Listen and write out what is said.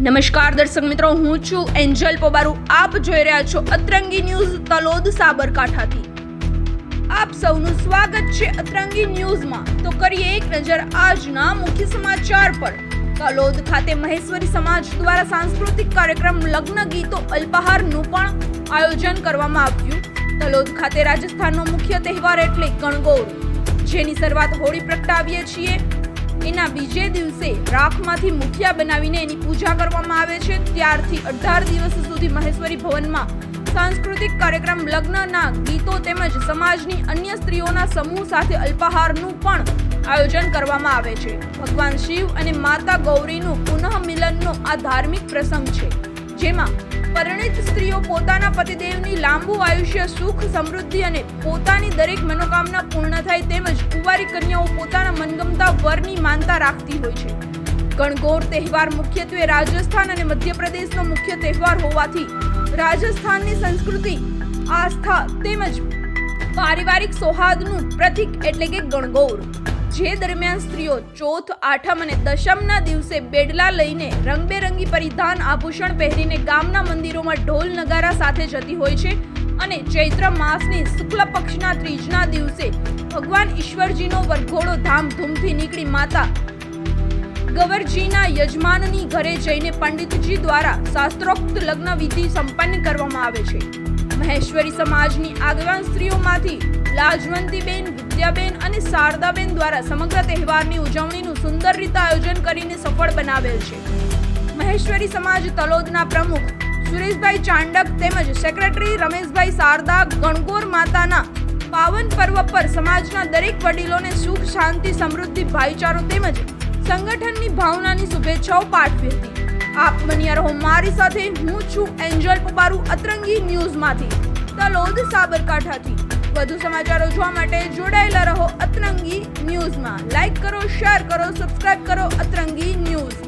નમસ્કાર દર્શક મિત્રો, હું છું એન્જલ પોબારુ. આપ જોઈ રહ્યા છો અતરંગી ન્યૂઝ તલોદ સાબરકાંઠાથી. આપ સૌનું સ્વાગત છે અતરંગી ન્યૂઝમાં. તો કરીએ એક નજર આજના મુખ્ય સમાચાર પર. તલોદ ખાતે મહેશ્વરી સમાજ દ્વારા સાંસ્કૃતિક કાર્યક્રમ લગ્ન ગીતો અલ્પાહારનું પણ આયોજન કરવામાં આવ્યું. તલોદ ખાતે રાજસ્થાનનો મુખ્ય તહેવાર એટલે ગણગૌર, જેની શરૂઆત હોળી પ્રગટાવીએ છીએ એના બીજે દિવસે રાખમાંથી મુઠિયા બનાવીને એની પૂજા કરવામાં આવે છે. ત્યારથી 18 દિવસ સુધી મહેશ્વરી ભવનમાં સાંસ્કૃતિક કાર્યક્રમ, લગ્નના ગીતો તેમજ સમાજની અન્ય સ્ત્રીઓના સમૂહ સાથે અલ્પાહારનું પણ આયોજન કરવામાં આવે છે. ભગવાન શિવ અને માતા ગૌરીનું પુનઃ મિલનનો આ ધાર્મિક પ્રસંગ છે, જેમાં પરિણીત સ્ત્રીઓ પોતાના પતિદેવની લાંબુ આયુષ્ય, સુખ, સમૃદ્ધિ અને પોતાની દરેક મનોકામના પૂર્ણ થાય તેમજ કુંવારી કન્યાઓ પોતાના મનગમતા વરની માનતા રાખતી હોય છે. ગણગૌર તહેવાર મુખ્યત્વે રાજસ્થાન અને મધ્યપ્રદેશનો મુખ્ય તહેવાર હોવાથી રાજસ્થાનની સંસ્કૃતિ, આસ્થા તેમજ પારિવારિક સૌહાર્દનું પ્રતીક એટલે કે ગણગૌર, જે દરમિયાન સ્ત્રીઓ ચોથ, આઠમ અને દશમના દિવસે બેડલા લઈને રંગબેરંગી પરિધાન, આભૂષણ પહેરીને ગામના મંદિરોમાં ઢોલ નગારા સાથે જતી હોય છે અને ચૈત્ર માસની શુક્લ પક્ષના ત્રીજના દિવસે ભગવાન ઈશ્વરજીનો વરઘોડો ધામધૂમથી નીકળી માતા ગવરજીના યજમાનની ઘરે જઈને પંડિતજી દ્વારા શાસ્ત્રોક્ત લગ્ન વિધિ સંપન્ન કરવામાં આવે છે. મહેશ્વરી સમાજની આગેવાન સ્ત્રીઓમાંથી લાજવંતીબેન, વિદ્યાબેન અને શારદાબેન દ્વારા સમગ્ર તહેવારની ઉજવણીનું સુંદર રીતે આયોજન કરીને સફળ બનાવેલ છે. મહેશ્વરી સમાજ તલોદના પ્રમુખ સુરેશભાઈ ચાંડક તેમજ સેક્રેટરી રમેશભાઈ શારદા ગણગૌર માતાના પાવન પર્વ પર સમાજના દરેક વડીલોને સુખ, શાંતિ, સમૃદ્ધિ, ભાઈચારો તેમજ સંગઠનની ભાવનાની શુભેચ્છાઓ પાઠવી હતી. આપ બન્યા રહો મારી સાથે. હું છું એન્જલ પોબારુ, અતરંગી ન્યૂઝમાંથી, તલોદ સાબરકાંઠાથી. વધુ સમાચારો જોવા માટે જોડાયેલા રહો અતરંગી ન્યૂઝમાં. લાઈક કરો, શેર કરો, સબસ્ક્રાઇબ કરો અતરંગી ન્યૂઝ.